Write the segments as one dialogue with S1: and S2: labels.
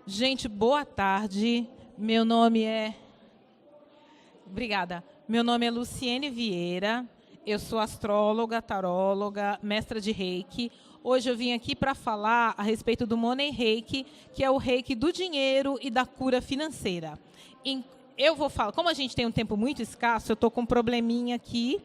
S1: Gente, boa tarde. Meu nome é... Obrigada. Meu nome é Luciene Vieira. Eu sou astróloga, taróloga, mestra de Reiki. Hoje eu vim aqui para falar a respeito do Money Reiki, que é o Reiki do dinheiro e da cura financeira. Eu vou falar, como a gente tem um tempo muito escasso, eu estou com um probleminha aqui,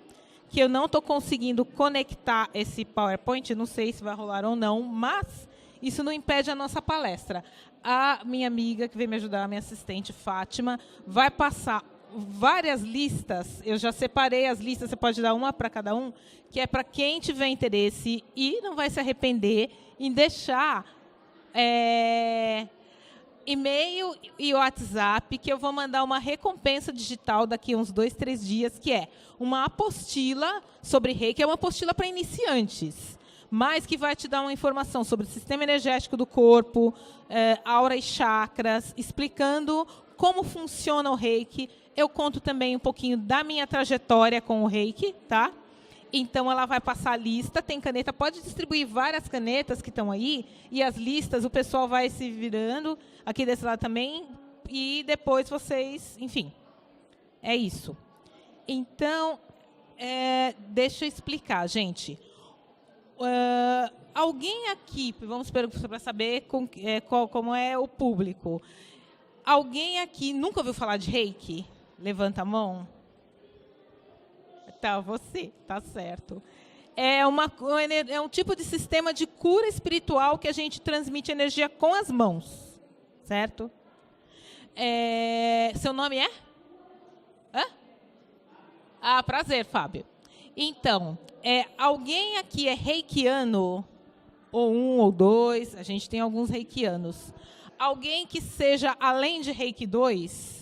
S1: que eu não estou conseguindo conectar esse PowerPoint, não sei se vai rolar ou não, mas isso não impede a nossa palestra. A minha amiga, que veio me ajudar, a minha assistente, Fátima, vai passar várias listas. Eu já separei as listas, você pode dar uma para cada um, que é para quem tiver interesse e não vai se arrepender em deixar e-mail e WhatsApp, que eu vou mandar uma recompensa digital daqui a uns 2, 3 dias, que é uma apostila sobre Reiki, é uma apostila para iniciantes, mas que vai te dar uma informação sobre o sistema energético do corpo, aura e chakras, explicando como funciona o Reiki. Eu conto também um pouquinho da minha trajetória com o Reiki, tá? Então, ela vai passar a lista, tem caneta, pode distribuir várias canetas que estão aí, e as listas, o pessoal vai se virando, aqui desse lado também, e depois vocês, enfim, é isso. Então, deixa eu explicar, gente. Alguém aqui, vamos para saber como é o público. Alguém aqui nunca ouviu falar de Reiki? Levanta a mão. Tá, você, tá certo. É um tipo de sistema de cura espiritual que a gente transmite energia com as mãos, certo? Seu nome é? Hã? Ah, prazer, Fábio. Então, alguém aqui é reikiano? Ou 1 ou 2, a gente tem alguns reikianos. Alguém que seja além de Reiki 2?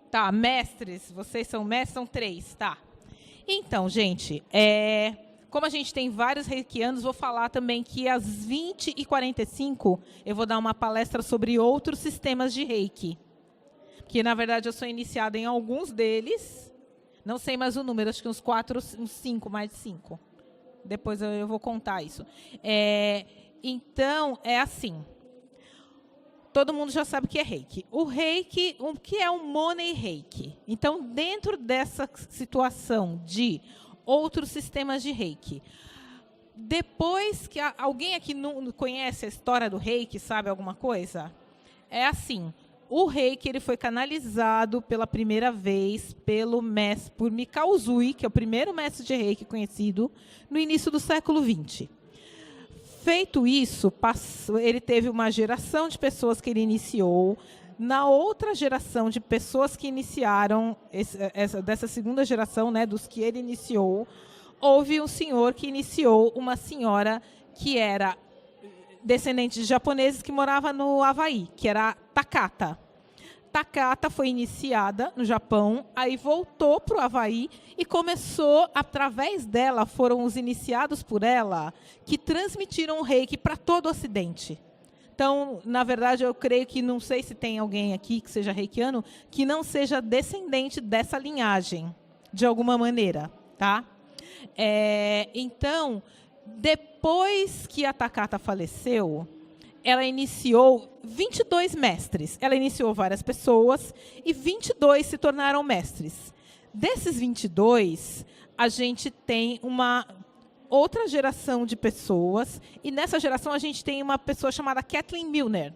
S1: Tá, mestres, vocês são mestres, são 3, tá. Então, gente, como a gente tem vários reikianos, vou falar também que às 20h45 eu vou dar uma palestra sobre outros sistemas de Reiki. Que, na verdade, eu sou iniciada em alguns deles. Não sei mais o número, acho que uns 4, uns 5, mais de 5. Depois eu vou contar isso. Então, é assim. Todo mundo já sabe o que é Reiki. O Reiki, o que é o Money Reiki? Então, dentro dessa situação de outros sistemas de Reiki, depois que alguém aqui não conhece a história do Reiki, sabe alguma coisa? É assim, o Reiki ele foi canalizado pela primeira vez por Mikao Usui, que é o primeiro mestre de Reiki conhecido, no início do século XX. Feito isso, ele teve uma geração de pessoas que ele iniciou. Na outra geração de pessoas que iniciaram, dessa segunda geração, né, dos que ele iniciou, houve um senhor que iniciou uma senhora que era descendente de japoneses que morava no Havaí, que era Takata. Takata foi iniciada no Japão, aí voltou para o Havaí e começou, através dela, foram os iniciados por ela, que transmitiram o Reiki para todo o Ocidente. Então, na verdade, eu creio que, não sei se tem alguém aqui que seja reikiano, que não seja descendente dessa linhagem, de alguma maneira, tá? Então, depois que a Takata faleceu, ela iniciou 22 mestres. Ela iniciou várias pessoas e 22 se tornaram mestres. Desses 22, a gente tem uma outra geração de pessoas, e nessa geração a gente tem uma pessoa chamada Kathleen Milner.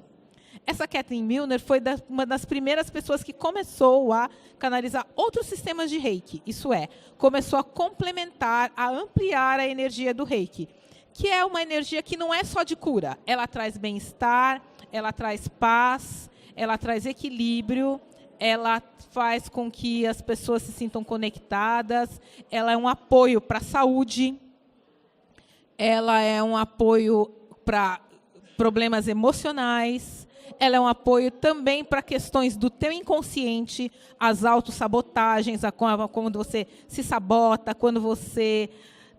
S1: Essa Kathleen Milner foi uma das primeiras pessoas que começou a canalizar outros sistemas de Reiki. Isso é, começou a complementar, a ampliar a energia do Reiki, que é uma energia que não é só de cura. Ela traz bem-estar, ela traz paz, ela traz equilíbrio, ela faz com que as pessoas se sintam conectadas, ela é um apoio para a saúde, ela é um apoio para problemas emocionais, ela é um apoio também para questões do teu inconsciente, as autossabotagens, quando você se sabota, quando você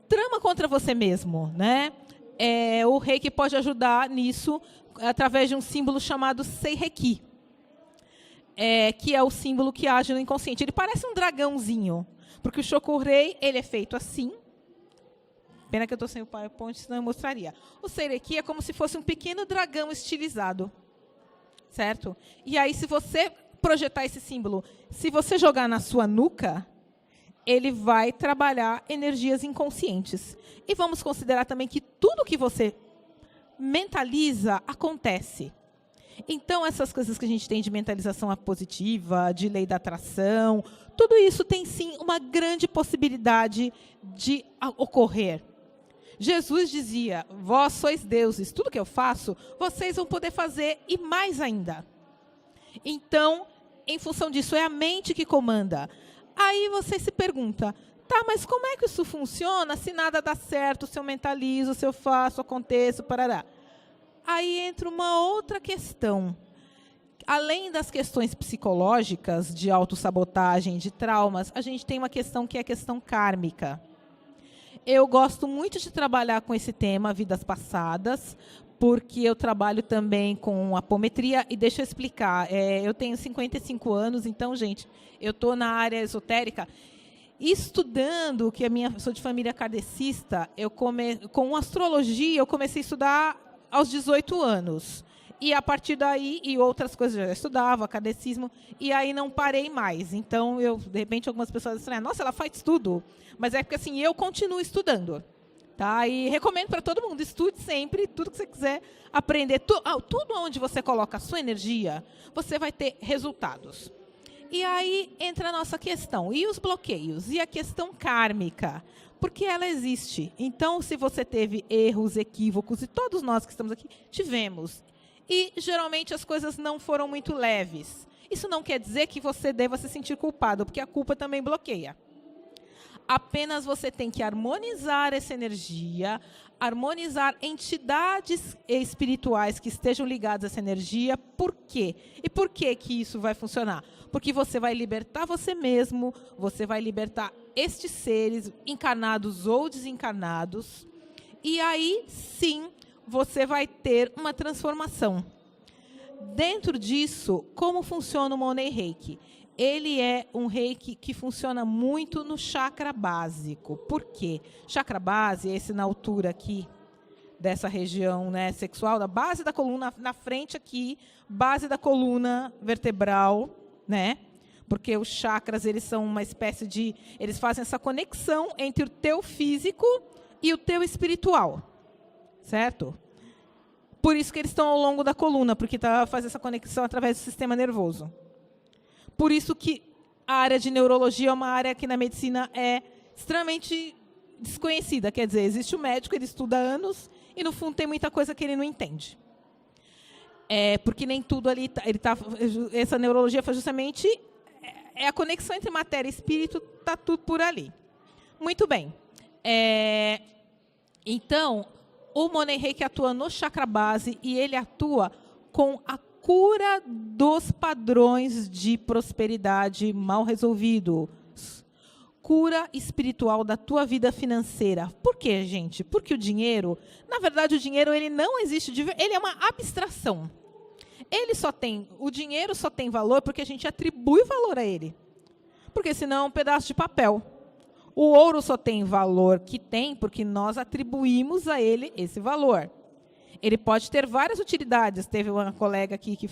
S1: trama contra você mesmo, né? O Reiki pode ajudar nisso através de um símbolo chamado Seireki, que é o símbolo que age no inconsciente. Ele parece um dragãozinho, porque o Shokurei ele é feito assim. Pena que eu estou sem o PowerPoint, senão eu mostraria. O Seireki é como se fosse um pequeno dragão estilizado. certo? E aí, se você projetar esse símbolo, se você jogar na sua nuca, ele vai trabalhar energias inconscientes. E vamos considerar também que tudo que você mentaliza acontece. Então, essas coisas que a gente tem de mentalização positiva, de lei da atração, tudo isso tem, sim, uma grande possibilidade de ocorrer. Jesus dizia, vós sois deuses, tudo que eu faço, vocês vão poder fazer e mais ainda. Então, em função disso, é a mente que comanda. Aí você se pergunta, tá, mas como é que isso funciona se nada dá certo, se eu mentalizo, se eu faço, aconteço, parará? Aí entra uma outra questão. Além das questões psicológicas, de autossabotagem, de traumas, a gente tem uma questão que é a questão kármica. Eu gosto muito de trabalhar com esse tema, vidas passadas, porque eu trabalho também com apometria. E deixa eu explicar, eu tenho 55 anos, então, gente, eu estou na área esotérica. Estudando, que sou de família kardecista, com astrologia, eu comecei a estudar aos 18 anos. E a partir daí, e outras coisas eu já estudava, kardecismo, e aí não parei mais. Então, de repente, algumas pessoas dizem, nossa, ela faz tudo. Mas é porque, assim, eu continuo estudando. Tá? E recomendo para todo mundo, estude sempre, tudo que você quiser aprender. Tudo onde você coloca a sua energia, você vai ter resultados. E aí entra a nossa questão. E os bloqueios? E a questão kármica? Porque ela existe. Então, se você teve erros, equívocos, e todos nós que estamos aqui tivemos, e geralmente as coisas não foram muito leves. Isso não quer dizer que você deva se sentir culpado, porque a culpa também bloqueia. Apenas você tem que harmonizar essa energia, harmonizar entidades espirituais que estejam ligadas a essa energia. Por quê? E por que isso vai funcionar? Porque você vai libertar você mesmo, você vai libertar estes seres, encarnados ou desencarnados, e aí, sim, você vai ter uma transformação. Dentro disso, como funciona o Money Reiki? Ele é um reiki que funciona muito no chakra básico. Por quê? Chakra base, esse na altura aqui, dessa região, né, sexual, da base da coluna, na frente aqui, base da coluna vertebral, né? Porque os chakras, eles são uma espécie de... Eles fazem essa conexão entre o teu físico e o teu espiritual. Certo? Por isso que eles estão ao longo da coluna, porque faz essa conexão através do sistema nervoso. Por isso que a área de neurologia é uma área que na medicina é extremamente desconhecida. Quer dizer, existe o médico, ele estuda há anos e, no fundo, tem muita coisa que ele não entende. Porque nem tudo ali... essa neurologia foi justamente a conexão entre matéria e espírito, está tudo por ali. Muito bem. Então, o Money Reiki atua no chakra base e ele atua com a cura dos padrões de prosperidade mal resolvidos. Cura espiritual da tua vida financeira. Por quê, gente? Porque o dinheiro, na verdade, o dinheiro ele não existe, ele é uma abstração. O dinheiro só tem valor porque a gente atribui valor a ele. Porque senão é um pedaço de papel. O ouro só tem valor que tem porque nós atribuímos a ele esse valor. Ele pode ter várias utilidades. Teve uma colega aqui que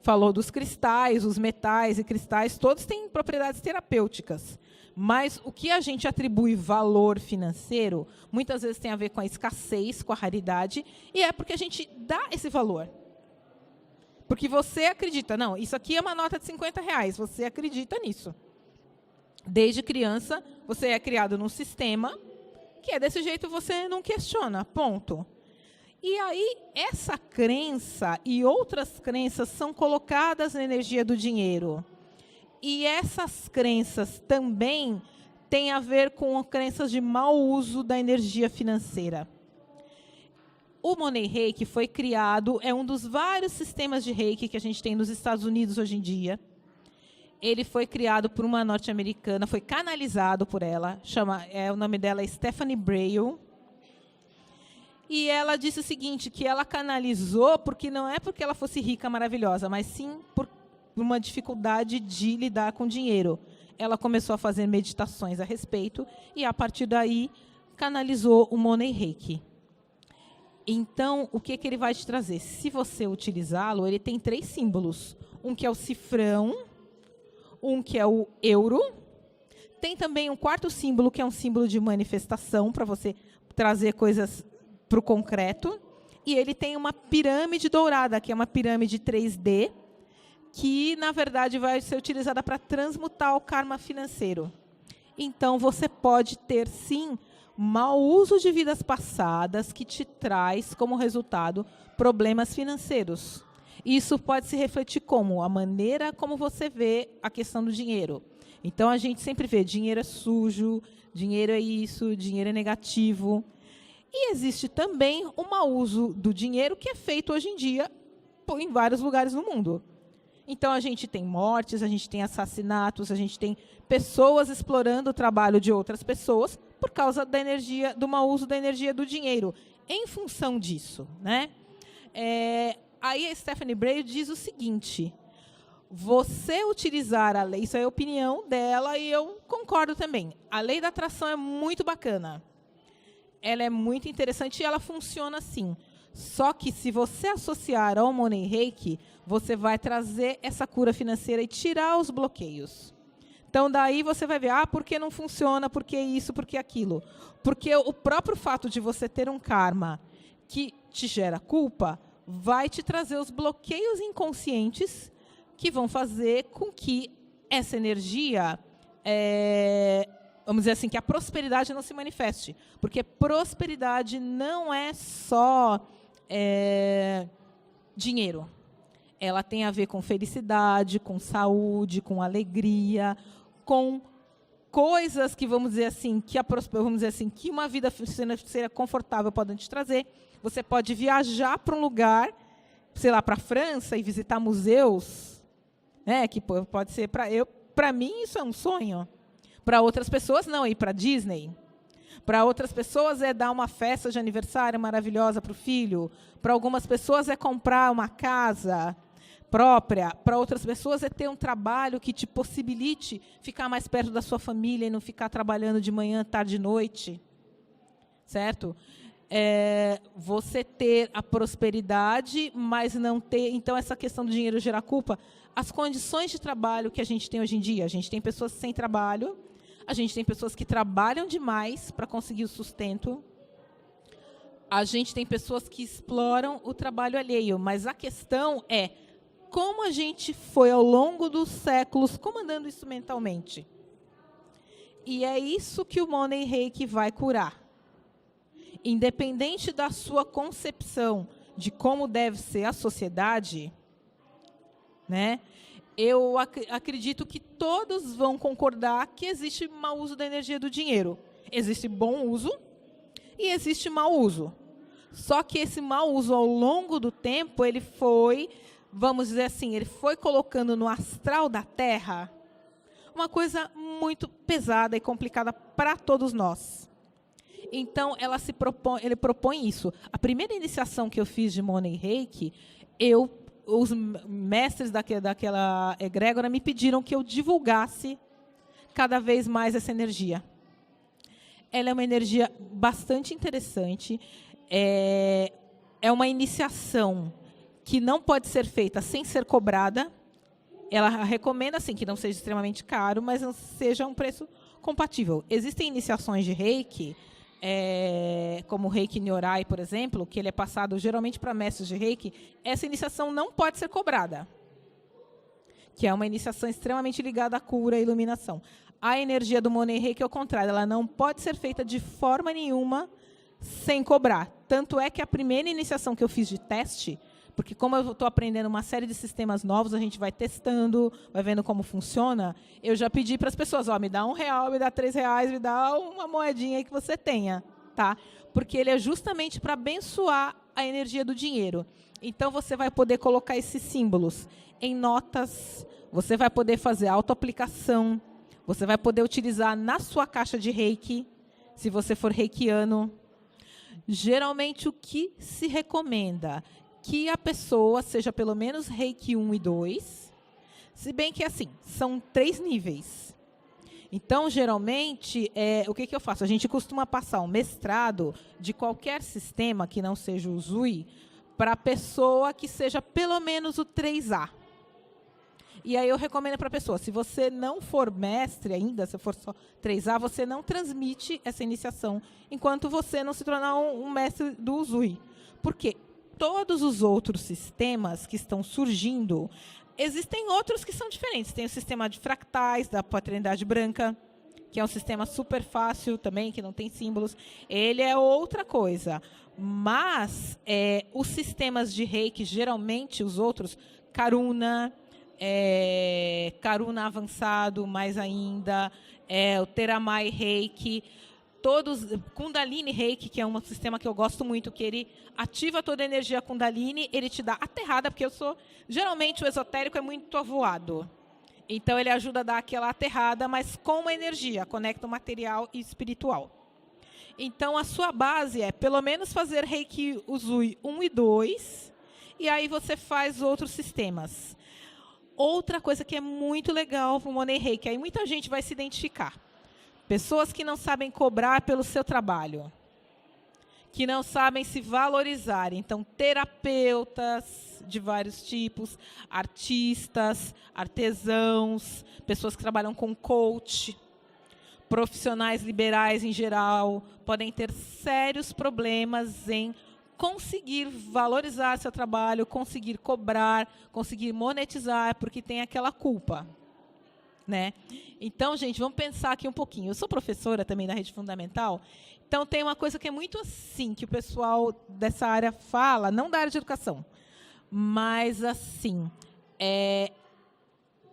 S1: falou dos cristais, os metais e cristais, todos têm propriedades terapêuticas. Mas o que a gente atribui valor financeiro, muitas vezes tem a ver com a escassez, com a raridade, e é porque a gente dá esse valor. Porque você acredita, não, isso aqui é uma nota de R$50, você acredita nisso. Desde criança, você é criado num sistema que é desse jeito, você não questiona, ponto. E aí, essa crença e outras crenças são colocadas na energia do dinheiro. E essas crenças também têm a ver com crenças de mau uso da energia financeira. O Money Reiki foi criado, é um dos vários sistemas de Reiki que a gente tem nos Estados Unidos hoje em dia. Ele foi criado por uma norte-americana, foi canalizado por ela, o nome dela é Stephanie Braille. E ela disse o seguinte, que ela canalizou porque não é porque ela fosse rica, maravilhosa, mas sim por uma dificuldade de lidar com dinheiro. Ela começou a fazer meditações a respeito e, a partir daí, canalizou o Money Reiki. Então, o que ele vai te trazer? Se você utilizá-lo, ele tem 3 símbolos. Um que é o cifrão, um que é o euro. Tem também um 4º símbolo, que é um símbolo de manifestação, para você trazer coisas para o concreto. E ele tem uma pirâmide dourada, que é uma pirâmide 3D, que, na verdade, vai ser utilizada para transmutar o karma financeiro. Então, você pode ter, sim, mau uso de vidas passadas que te traz, como resultado, problemas financeiros. Isso pode se refletir como? A maneira como você vê a questão do dinheiro. Então, a gente sempre vê dinheiro é sujo, dinheiro é isso, dinheiro é negativo. E existe também o mau uso do dinheiro que é feito hoje em dia em vários lugares no mundo. Então, a gente tem mortes, a gente tem assassinatos, a gente tem pessoas explorando o trabalho de outras pessoas por causa da energia, do mau uso da energia do dinheiro. Em função disso, né? Aí a Stephanie Bray diz o seguinte: você utilizar a lei, isso é a opinião dela e eu concordo também. A lei da atração é muito bacana. Ela é muito interessante e ela funciona assim. Só que se você associar ao Money Reiki, você vai trazer essa cura financeira e tirar os bloqueios. Então, daí você vai ver, por que não funciona, por que isso, por que aquilo. Porque o próprio fato de você ter um karma que te gera culpa, vai te trazer os bloqueios inconscientes que vão fazer com que essa energia, vamos dizer assim, que a prosperidade não se manifeste. Porque prosperidade não é só dinheiro. Ela tem a ver com felicidade, com saúde, com alegria, com coisas que, vamos dizer assim, que uma vida financeira confortável pode te trazer. Você pode viajar para um lugar, sei lá, para a França e visitar museus, né? Que pode ser para mim isso é um sonho. Para outras pessoas não, ir para Disney. Para outras pessoas é dar uma festa de aniversário maravilhosa para o filho. Para algumas pessoas é comprar uma casa própria. Para outras pessoas é ter um trabalho que te possibilite ficar mais perto da sua família e não ficar trabalhando de manhã, tarde e noite. Certo? Você ter a prosperidade, mas não ter... Então, essa questão do dinheiro gerar culpa. As condições de trabalho que a gente tem hoje em dia. A gente tem pessoas sem trabalho. A gente tem pessoas que trabalham demais para conseguir o sustento. A gente tem pessoas que exploram o trabalho alheio. Mas a questão é como a gente foi, ao longo dos séculos, comandando isso mentalmente. E é isso que o Money Reiki vai curar. Independente da sua concepção de como deve ser a sociedade, né? Eu acredito que todos vão concordar que existe mau uso da energia do dinheiro. Existe bom uso e existe mau uso. Só que esse mau uso, ao longo do tempo, ele foi, vamos dizer assim, ele foi colocando no astral da Terra uma coisa muito pesada e complicada para todos nós. Então, ele propõe isso. A primeira iniciação que eu fiz de Money Reiki, os mestres daquela egrégora me pediram que eu divulgasse cada vez mais essa energia. Ela é uma energia bastante interessante. É uma iniciação que não pode ser feita sem ser cobrada. Ela recomenda, assim, que não seja extremamente caro, mas não seja um preço compatível. Existem iniciações de Reiki, como o Reiki Nyorai, por exemplo, que ele é passado geralmente para mestres de Reiki. Essa iniciação não pode ser cobrada, que é uma iniciação extremamente ligada à cura e iluminação. A energia do Money Reiki é o contrário, ela não pode ser feita de forma nenhuma sem cobrar. Tanto é que a primeira iniciação que eu fiz de teste, porque como eu estou aprendendo uma série de sistemas novos, a gente vai testando, vai vendo como funciona, eu já pedi para as pessoas, me dá R$1, me dá R$3, me dá uma moedinha aí que você tenha, tá? Porque ele é justamente para abençoar a energia do dinheiro. Então, você vai poder colocar esses símbolos em notas, você vai poder fazer autoaplicação, você vai poder utilizar na sua caixa de Reiki, se você for reikiano. Geralmente, o que se recomenda? Que a pessoa seja pelo menos Reiki 1 e 2, se bem que, assim, são 3 níveis. Então, geralmente, o que eu faço? A gente costuma passar um mestrado de qualquer sistema que não seja o Uzui para a pessoa que seja pelo menos o 3A. E aí eu recomendo para a pessoa, se você não for mestre ainda, se for só 3A, você não transmite essa iniciação enquanto você não se tornar um mestre do Uzui. Porque todos os outros sistemas que estão surgindo, existem outros que são diferentes. Tem o sistema de fractais, da paternidade branca, que é um sistema super fácil também, que não tem símbolos. Ele é outra coisa. Mas os sistemas de reiki, geralmente os outros, Karuna, Karuna avançado, mais ainda, o Teramai Reiki, todos, Kundalini Reiki, que é um sistema que eu gosto muito, que ele ativa toda a energia Kundalini, ele te dá aterrada, porque geralmente o esotérico é muito avoado. Então ele ajuda a dar aquela aterrada, mas com uma energia, conecta o material e espiritual. Então a sua base é pelo menos fazer Reiki Uzui 1 e 2, e aí você faz outros sistemas. Outra coisa que é muito legal para o Money Reiki, aí muita gente vai se identificar. Pessoas que não sabem cobrar pelo seu trabalho, que não sabem se valorizar. Então, terapeutas de vários tipos, artistas, artesãos, pessoas que trabalham com coach, profissionais liberais em geral, podem ter sérios problemas em conseguir valorizar seu trabalho, conseguir cobrar, conseguir monetizar, porque tem aquela culpa, né? Então, gente, vamos pensar aqui um pouquinho. Eu sou professora também da Rede Fundamental, então tem uma coisa que é muito assim, que o pessoal dessa área fala, não da área de educação, mas assim,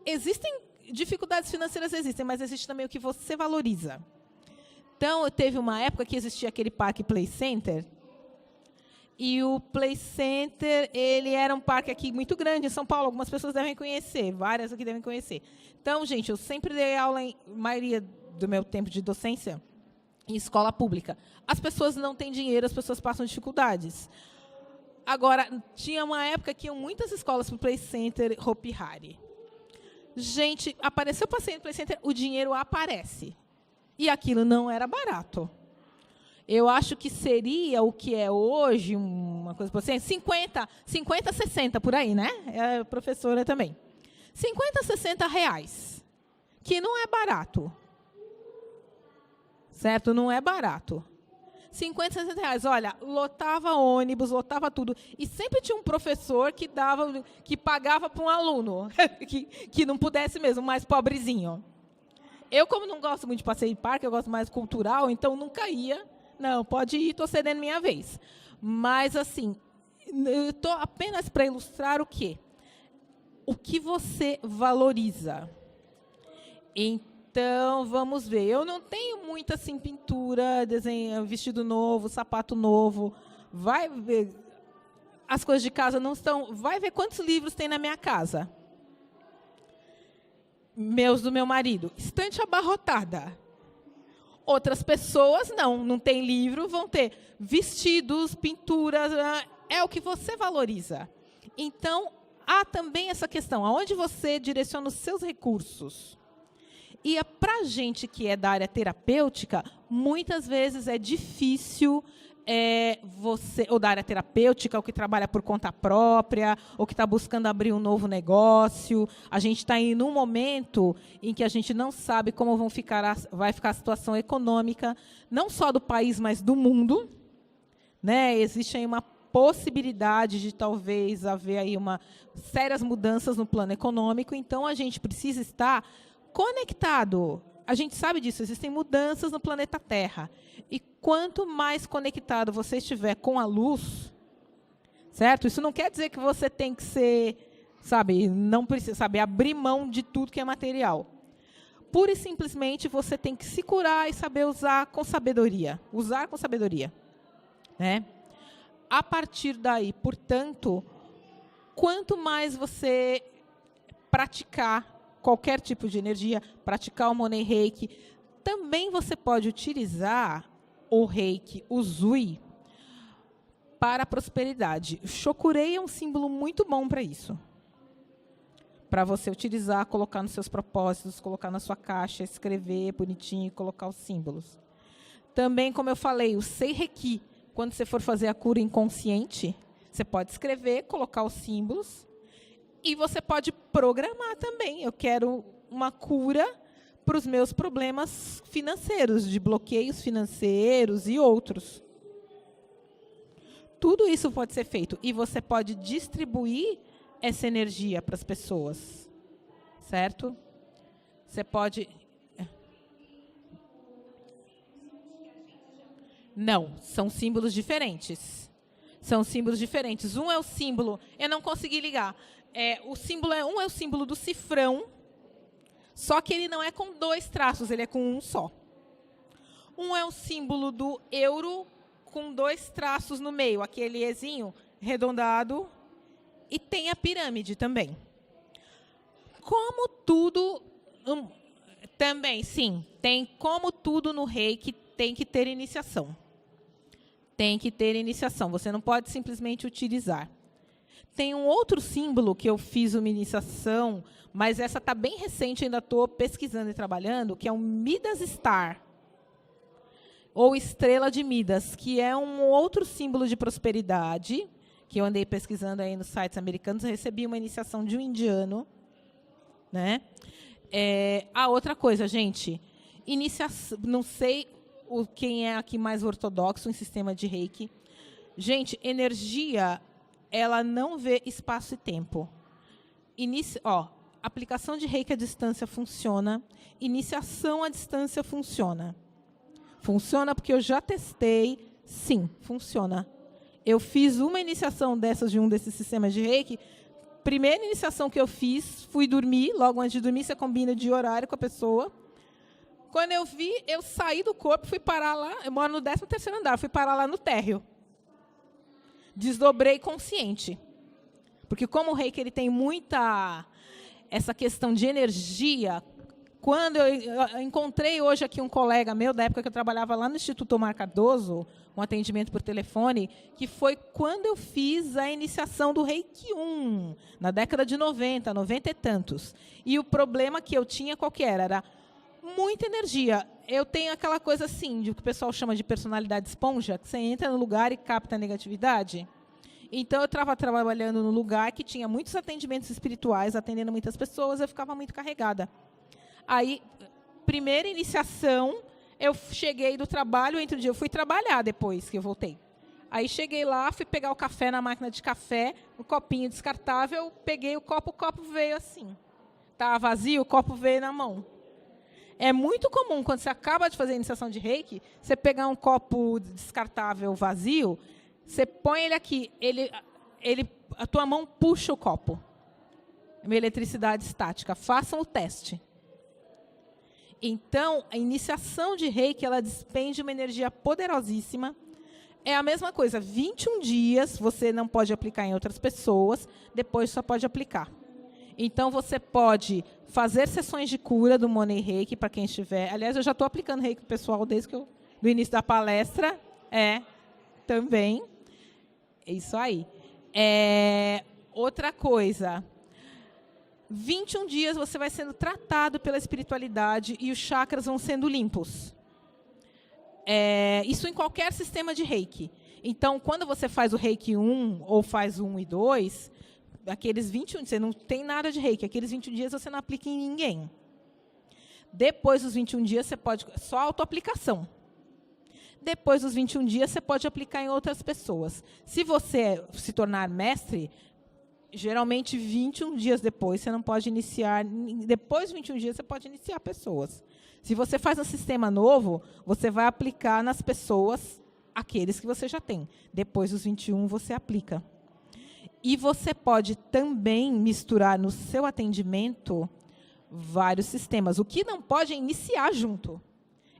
S1: existem dificuldades financeiras, mas existe também o que você valoriza. Então, teve uma época que existia aquele Parque Play Center, e o Play Center, ele era um parque aqui muito grande em São Paulo, algumas pessoas devem conhecer, várias aqui devem conhecer. Então, gente, eu sempre dei aula, maioria do meu tempo de docência, em escola pública. As pessoas não têm dinheiro, as pessoas passam dificuldades. Agora, tinha uma época que iam muitas escolas para o Play Center Hopi Hari. Gente, apareceu passeio no Play Center, o dinheiro aparece. E aquilo não era barato. Eu acho que seria o que é hoje, uma coisa por assim, 50, 60 por aí, né? É professora também. 50, 60 reais, que não é barato. Certo? Não é barato. 50, 60 reais. Olha, lotava ônibus, lotava tudo. E sempre tinha um professor que pagava para um aluno, que não pudesse mesmo, mais pobrezinho. Eu, como não gosto muito de passeio em parque, eu gosto mais cultural, então nunca ia. Não, pode ir, estou cedendo minha vez. Mas, assim, eu estou apenas para ilustrar o quê? O que você valoriza. Então, vamos ver. Eu não tenho muita assim, pintura, desenho, vestido novo, sapato novo. Vai ver. As coisas de casa não estão. Vai ver quantos livros tem na minha casa. Meus do meu marido. Estante abarrotada. Outras pessoas não tem livro, vão ter vestidos, pinturas, é o que você valoriza. Então, há também essa questão, aonde você direciona os seus recursos. E para a gente que é da área terapêutica, muitas vezes é difícil ou da área terapêutica, ou que trabalha por conta própria, ou que está buscando abrir um novo negócio. A gente está em um momento em que a gente não sabe como vai ficar a situação econômica, não só do país, mas do mundo. Né? Existe aí uma possibilidade de talvez haver aí sérias mudanças no plano econômico, então a gente precisa estar conectado. A gente sabe disso, existem mudanças no planeta Terra. E quanto mais conectado você estiver com a luz, certo? Isso não quer dizer que você tem que ser, não precisa, abrir mão de tudo que é material. Pura e simplesmente você tem que se curar e saber usar com sabedoria. Usar com sabedoria. Né? A partir daí, portanto, quanto mais você praticar qualquer tipo de energia, praticar o Money Reiki, também você pode utilizar o Reiki Uzui para a prosperidade. Shokurei é um símbolo muito bom para isso. para você utilizar, colocar nos seus propósitos, colocar na sua caixa, escrever bonitinho e colocar os símbolos. Também, como eu falei, o Sei-Reiki, quando você for fazer a cura inconsciente, você pode escrever, colocar os símbolos, e você pode programar também. Eu quero uma cura para os meus problemas financeiros, de bloqueios financeiros e outros. Tudo isso pode ser feito. E você pode distribuir essa energia para as pessoas. Certo? Você pode... Não, são símbolos diferentes. São símbolos diferentes. Um é o símbolo... Eu não consegui ligar. Um é o símbolo do cifrão, só que ele não é com 2 traços, ele é com um só. Um é o símbolo do euro com 2 traços no meio, aquele ezinho arredondado, e tem a pirâmide também. Como tudo... também, sim, tem como tudo no Reiki, tem que ter iniciação. Tem que ter iniciação, você não pode simplesmente utilizar. Tem um outro símbolo que eu fiz uma iniciação, mas essa está bem recente, ainda estou pesquisando e trabalhando, que é um Midas Star, ou Estrela de Midas, que é um outro símbolo de prosperidade, que eu andei pesquisando aí nos sites americanos, recebi uma iniciação de um indiano. Né? A outra coisa, gente, não sei quem é aqui mais ortodoxo em sistema de Reiki. Gente, energia... ela não vê espaço e tempo. Aplicação de Reiki à distância funciona. Iniciação à distância funciona. Funciona porque eu já testei. Sim, funciona. Eu fiz uma iniciação dessas de um desses sistemas de Reiki. Primeira iniciação que eu fiz, fui dormir. Logo antes de dormir, você combina de horário com a pessoa. Quando eu vi, eu saí do corpo, fui parar lá. Eu moro no 13º andar, fui parar lá no térreo. Desdobrei consciente. Porque como o Reiki ele tem muita essa questão de energia, quando eu encontrei hoje aqui um colega meu, da época que eu trabalhava lá no Instituto Omar Cardoso, um atendimento por telefone, que foi quando eu fiz a iniciação do Reiki 1, na década de 90, 90 e tantos. E o problema que eu tinha, qual que era? Era muita energia. Eu tenho aquela coisa assim, de que o pessoal chama de personalidade esponja, que você entra no lugar e capta a negatividade. Então, eu estava trabalhando num lugar que tinha muitos atendimentos espirituais, atendendo muitas pessoas, eu ficava muito carregada. Aí, primeira iniciação, eu cheguei do trabalho, entre o dia eu fui trabalhar depois que eu voltei. Aí, cheguei lá, fui pegar o café na máquina de café, um copinho descartável, peguei o copo veio assim. Estava vazio, o copo veio na mão. É muito comum, quando você acaba de fazer a iniciação de Reiki, você pegar um copo descartável vazio, você põe ele aqui, a tua mão puxa o copo. É uma eletricidade estática. Façam o teste. Então, a iniciação de Reiki, ela despende uma energia poderosíssima. É a mesma coisa, 21 dias você não pode aplicar em outras pessoas, depois só pode aplicar. Então, você pode fazer sessões de cura do Money Reiki para quem estiver... Aliás, eu já estou aplicando Reiki para o pessoal desde do início da palestra. Também. É isso aí. Outra coisa. 21 dias você vai sendo tratado pela espiritualidade e os chakras vão sendo limpos. Isso em qualquer sistema de Reiki. Então, quando você faz o Reiki 1 ou faz 1 e 2... aqueles 21 dias, você não tem nada de Reiki, aqueles 21 dias você não aplica em ninguém. Depois dos 21 dias, você pode... Só autoaplicação. Depois dos 21 dias, você pode aplicar em outras pessoas. Se você se tornar mestre, geralmente 21 dias depois, você não pode iniciar... Depois de 21 dias, você pode iniciar pessoas. Se você faz um sistema novo, você vai aplicar nas pessoas aqueles que você já tem. Depois dos 21, você aplica. E você pode também misturar no seu atendimento vários sistemas. O que não pode é iniciar junto.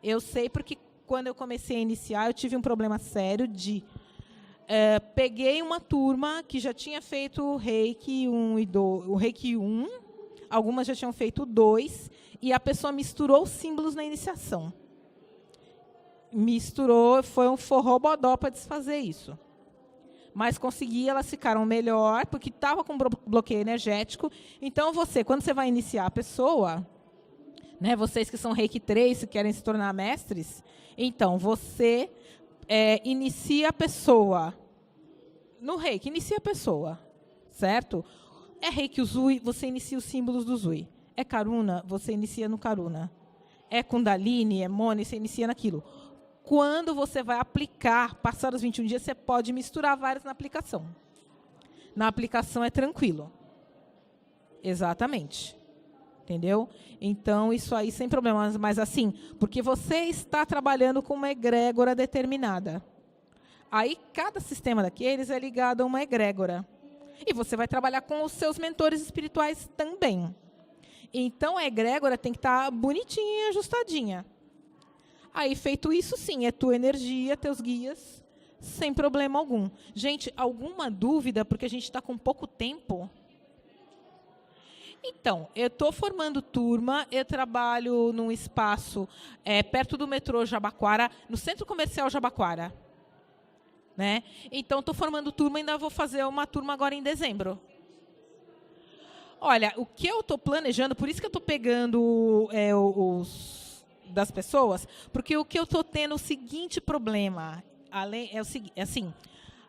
S1: Eu sei porque quando eu comecei a iniciar, eu tive um problema sério de... peguei uma turma que já tinha feito o Reiki 1, algumas já tinham feito o 2, e a pessoa misturou os símbolos na iniciação. Misturou, foi um forró bodó para desfazer isso. mas consegui, elas ficaram melhor, porque estava com bloqueio energético. Então, quando você vai iniciar a pessoa, né, vocês que são Reiki 3, que querem se tornar mestres, então, você inicia a pessoa no Reiki, inicia a pessoa, certo? É Reiki Usui, você inicia os símbolos do Usui. É Karuna, você inicia no Karuna. É Kundalini, é Moni, você inicia naquilo. Quando você vai aplicar, passar os 21 dias, você pode misturar vários na aplicação. Na aplicação é tranquilo. Exatamente. Entendeu? Então, isso aí sem problemas. Mas assim, porque você está trabalhando com uma egrégora determinada. Aí, cada sistema daqueles é ligado a uma egrégora. E você vai trabalhar com os seus mentores espirituais também. Então, a egrégora tem que estar bonitinha e ajustadinha. Aí, feito isso, sim, é tua energia, teus guias, sem problema algum. Gente, alguma dúvida, porque a gente está com pouco tempo? Então, eu estou formando turma, eu trabalho num espaço perto do metrô Jabaquara, no Centro Comercial Jabaquara. Né? Então, estou formando turma, ainda vou fazer uma turma agora em dezembro. Olha, o que eu estou planejando, por isso que eu estou pegando os das pessoas, porque o que eu estou tendo é o seguinte problema, assim,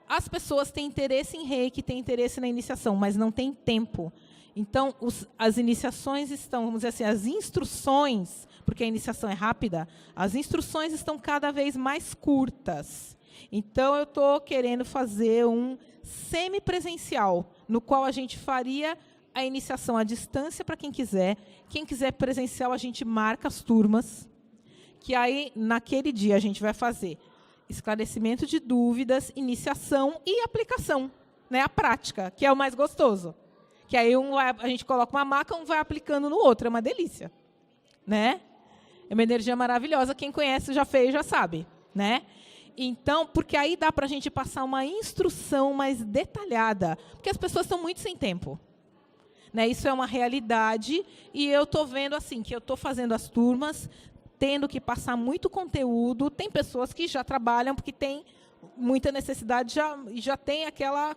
S1: as pessoas têm interesse em Reiki, têm interesse na iniciação, mas não têm tempo. Então, as iniciações estão, vamos dizer assim, as instruções, porque a iniciação é rápida, as instruções estão cada vez mais curtas. Então, eu estou querendo fazer um semipresencial, no qual a gente faria a iniciação à distância para quem quiser. Quem quiser presencial, a gente marca as turmas, que aí, naquele dia, a gente vai fazer esclarecimento de dúvidas, iniciação e aplicação, né? A prática, que é o mais gostoso. Que aí a gente coloca uma maca, um vai aplicando no outro, é uma delícia. Né? É uma energia maravilhosa, quem conhece, já fez, já sabe. Né? Então, porque aí dá para a gente passar uma instrução mais detalhada, porque as pessoas estão muito sem tempo. Né? Isso é uma realidade, e eu estou vendo assim, que eu estou fazendo as turmas, tendo que passar muito conteúdo. Tem pessoas que já trabalham, porque tem muita necessidade, já tem aquela...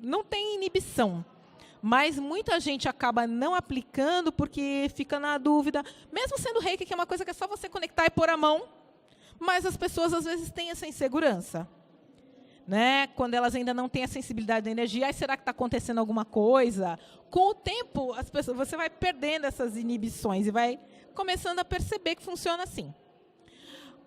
S1: Não tem inibição. Mas muita gente acaba não aplicando porque fica na dúvida, mesmo sendo Reiki, que é uma coisa que é só você conectar e pôr a mão, mas as pessoas, às vezes, têm essa insegurança. Né? Quando elas ainda não têm a sensibilidade da energia, aí será que está acontecendo alguma coisa? Com o tempo, você vai perdendo essas inibições e vai começando a perceber que funciona assim.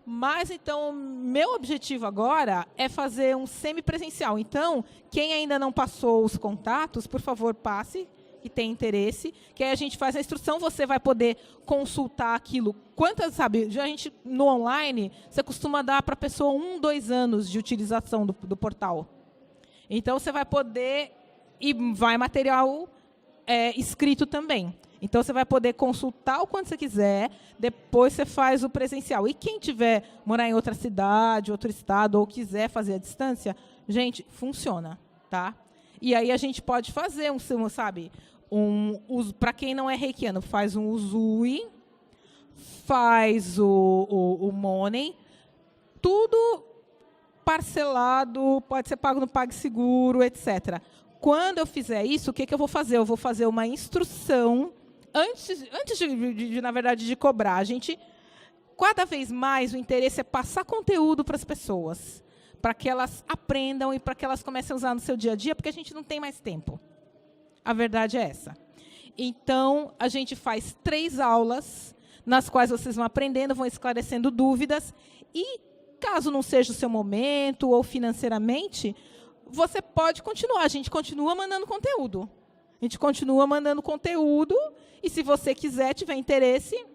S1: Mas, então, meu objetivo agora é fazer um semipresencial. Então, quem ainda não passou os contatos, por favor, passe, que tem interesse, que aí a gente faz a instrução, você vai poder consultar aquilo. Quantas, sabe, já a gente, no online, você costuma dar para a pessoa 1, 2 anos de utilização do portal. Então, você vai poder, e vai material escrito também. Então, você vai poder consultar o quanto você quiser, depois você faz o presencial. E quem tiver, morar em outra cidade, outro estado, ou quiser fazer a distância, gente, funciona, tá? E aí a gente pode fazer sabe, para quem não é reikiano, faz um Usui, faz o Money, tudo parcelado, pode ser pago no PagSeguro, etc. Quando eu fizer isso, o que eu vou fazer? Eu vou fazer uma instrução, antes na verdade, de cobrar. A gente, cada vez mais, o interesse é passar conteúdo para as pessoas, para que elas aprendam e para que elas comecem a usar no seu dia a dia, porque a gente não tem mais tempo. A verdade é essa. Então, a gente faz 3 aulas, nas quais vocês vão aprendendo, vão esclarecendo dúvidas, e caso não seja o seu momento, ou financeiramente, você pode continuar. A gente continua mandando conteúdo. A gente continua mandando conteúdo, e se você quiser, tiver interesse,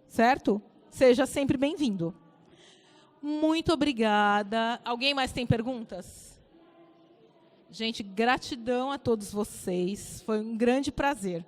S1: certo? Seja sempre bem-vindo. Muito obrigada. Alguém mais tem perguntas? Gente, gratidão a todos vocês. Foi um grande prazer.